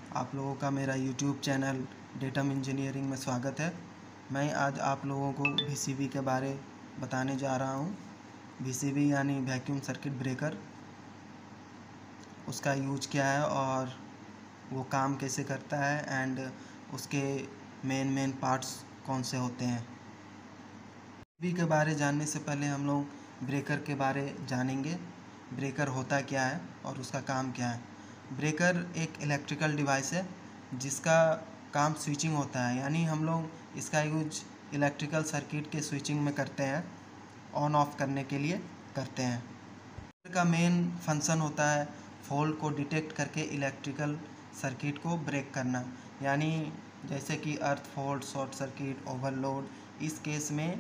आप लोगों का मेरा यूट्यूब चैनल डेटम इंजीनियरिंग में स्वागत है। मैं आज आप लोगों को वीसीबी के बारे बताने जा रहा हूँ। वीसीबी यानी वैक्यूम सर्किट ब्रेकर, उसका यूज क्या है और वो काम कैसे करता है एंड उसके मेन पार्ट्स कौन से होते हैं। वीसीबी के बारे जानने से पहले हम लोग ब्रेकर के बारे जानेंगे। ब्रेकर होता क्या है और उसका काम क्या है। ब्रेकर एक इलेक्ट्रिकल डिवाइस है जिसका काम स्विचिंग होता है, यानी हम लोग इसका यूज इलेक्ट्रिकल सर्किट के स्विचिंग में करते हैं, ऑन ऑफ करने के लिए करते हैं। ब्रेकर का मेन फंक्शन होता है फॉल्ट को डिटेक्ट करके इलेक्ट्रिकल सर्किट को ब्रेक करना, यानी जैसे कि अर्थ फॉल्ट, शॉर्ट सर्किट, ओवरलोड। इस केस में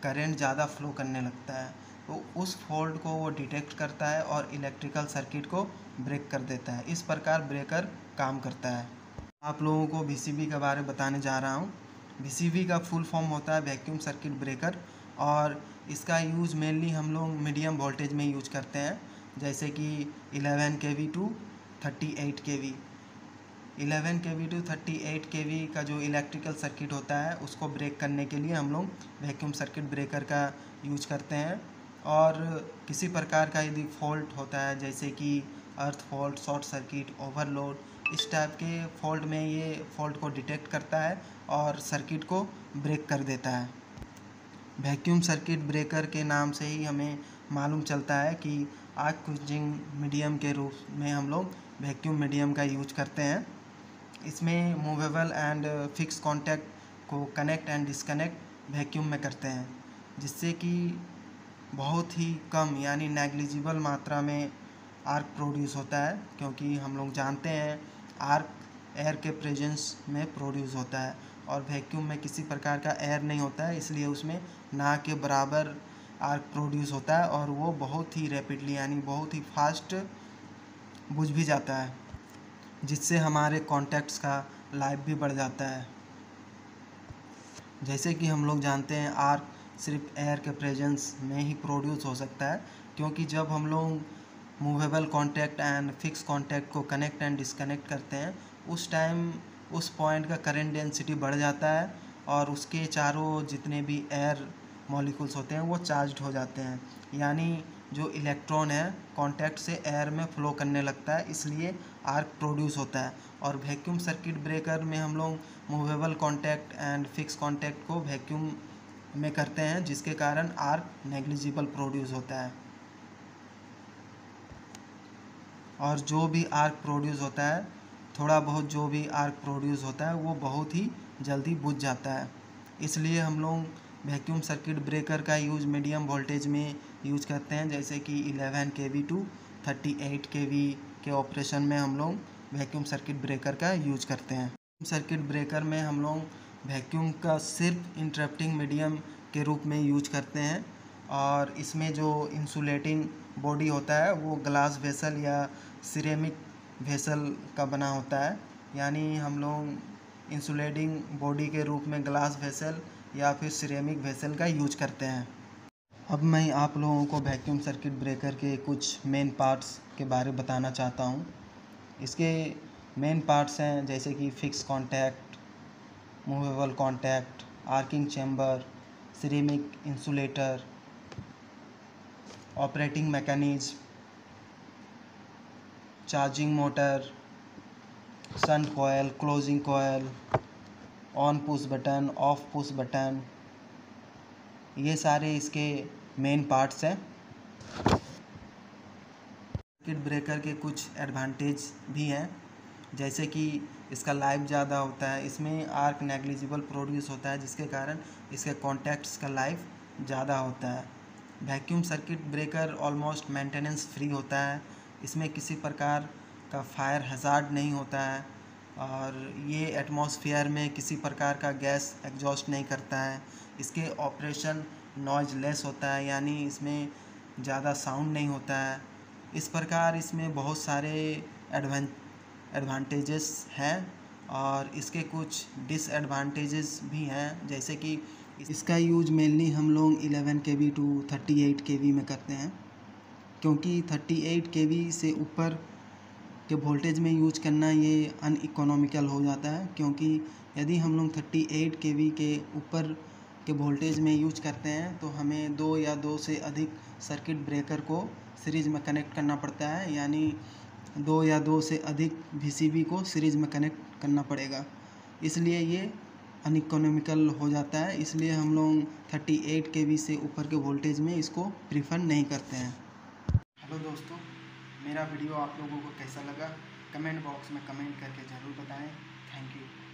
करंट ज़्यादा फ्लो करने लगता है तो उस फॉल्ट को वो डिटेक्ट करता है और इलेक्ट्रिकल सर्किट को ब्रेक कर देता है। इस प्रकार ब्रेकर काम करता है। आप लोगों को वीसीबी के बारे में बताने जा रहा हूँ। वीसीबी का फुल फॉर्म होता है वैक्यूम सर्किट ब्रेकर, और इसका यूज़ मेनली हम लोग मीडियम वोल्टेज में यूज करते हैं, जैसे कि 11 kV to 38 kV। 11 kV to 38 kV का जो इलेक्ट्रिकल सर्किट होता है उसको ब्रेक करने के लिए हम लोग वैक्यूम सर्किट ब्रेकर का यूज करते हैं। और किसी प्रकार का यदि फॉल्ट होता है, जैसे कि अर्थ फॉल्ट, शॉर्ट सर्किट, ओवरलोड, इस टाइप के फॉल्ट में ये फॉल्ट को डिटेक्ट करता है और सर्किट को ब्रेक कर देता है। वैक्यूम सर्किट ब्रेकर के नाम से ही हमें मालूम चलता है कि आग क्विंचिंग मीडियम के रूप में हम लोग वैक्यूम मीडियम का यूज करते हैं। इसमें मूवेबल एंड फिक्स कॉन्टैक्ट को कनेक्ट एंड डिस्कनेक्ट वैक्यूम में करते हैं, जिससे कि बहुत ही कम यानी नेग्लिजिबल मात्रा में आर्क प्रोड्यूस होता है, क्योंकि हम लोग जानते हैं आर्क एयर के प्रेजेंस में प्रोड्यूस होता है और वैक्यूम में किसी प्रकार का एयर नहीं होता है, इसलिए उसमें ना के बराबर आर्क प्रोड्यूस होता है और वो बहुत ही रैपिडली यानी बहुत ही फास्ट बुझ भी जाता है, जिससे हमारे कॉन्टैक्ट्स का लाइफ भी बढ़ जाता है। जैसे कि हम लोग जानते हैं आर्क सिर्फ एयर के प्रेजेंस में ही प्रोड्यूस हो सकता है, क्योंकि जब हम लोग movable contact and fix contact को कनेक्ट एंड डिस्कनेक्ट करते हैं उस टाइम उस पॉइंट का करंट डेंसिटी बढ़ जाता है और उसके चारों जितने भी एयर मॉलिक्यूल्स होते हैं वो चार्ज्ड हो जाते हैं, यानी जो इलेक्ट्रॉन है कॉन्टैक्ट से एयर में फ़्लो करने लगता है, इसलिए आर्क प्रोड्यूस होता है। और वैक्यूम सर्किट ब्रेकर में हम लोग movable contact and fix contact को वैक्यूम में करते हैं, जिसके कारण आर्क नेग्लिजिबल प्रोड्यूस होता है और जो भी आर्क प्रोड्यूस होता है, थोड़ा बहुत जो भी आर्क प्रोड्यूस होता है वो बहुत ही जल्दी बुझ जाता है। इसलिए हम लोग वैक्यूम सर्किट ब्रेकर का यूज़ मीडियम वोल्टेज में यूज करते हैं, जैसे कि 11 kV टू 38 kV के ऑपरेशन में हम लोग वैक्यूम सर्किट ब्रेकर का यूज करते हैं। सर्किट ब्रेकर में हम लोग वैक्यूम का सिर्फ इंटरप्टिंग मीडियम के रूप में यूज करते हैं, और इसमें जो इंसुलेटिंग बॉडी होता है वो ग्लास वेसल या सिरेमिक वेसल का बना होता है, यानी हम लोग इंसुलेटिंग बॉडी के रूप में ग्लास वेसल या फिर सिरेमिक वेसल का यूज करते हैं। अब मैं आप लोगों को वैक्यूम सर्किट ब्रेकर के कुछ मेन पार्ट्स के बारे में बताना चाहता हूँ। इसके मेन पार्ट्स हैं जैसे कि fix contact, movable contact, arcing chamber, ceramic insulator, operating mechanism, charging motor, shunt coil, closing coil, on push button, off push button, ये सारे इसके मेन पार्ट्स हैं। सर्किट ब्रेकर के कुछ एडवांटेज भी हैं, जैसे कि इसका लाइफ ज़्यादा होता है, इसमें आर्क नेग्लिजिबल प्रोड्यूस होता है, जिसके कारण इसके कॉन्टैक्ट्स का लाइफ ज़्यादा होता है। Vacuum circuit breaker almost maintenance free होता है, इसमें किसी प्रकार का फायर हज़ार्ड नहीं होता है और ये एटमॉस्फेयर में किसी प्रकार का गैस एग्जॉस्ट नहीं करता है। इसके ऑपरेशन नॉइज लेस होता है, यानी इसमें ज़्यादा साउंड नहीं होता है। इस प्रकार इसमें बहुत सारे एडवांटेजेस हैं और इसके कुछ डिसएडवांटेजेस भी हैं, जैसे कि इसका यूज मेनली हम लोग 11 kV टू 38 kV में करते हैं, क्योंकि 38 kV से ऊपर के वोल्टेज में यूज करना ये अनइकोनॉमिकल हो जाता है, क्योंकि यदि हम लोग 38 केवी के ऊपर के वोल्टेज में यूज करते हैं तो हमें 2 या 2 से अधिक सर्किट ब्रेकर को सीरीज में कनेक्ट करना पड़ता है, यानी 2 या 2 से अधिक VCB को सीरीज में कनेक्ट करना पड़ेगा। इसलिए ये अनइकोनॉमिकल हो जाता है, इसलिए हम लोग 38 केवी से ऊपर के वोल्टेज में इसको प्रीफर नहीं करते हैं। हेलो दोस्तों, मेरा वीडियो आप लोगों को कैसा लगा कमेंट बॉक्स में कमेंट करके ज़रूर बताएं। Thank you.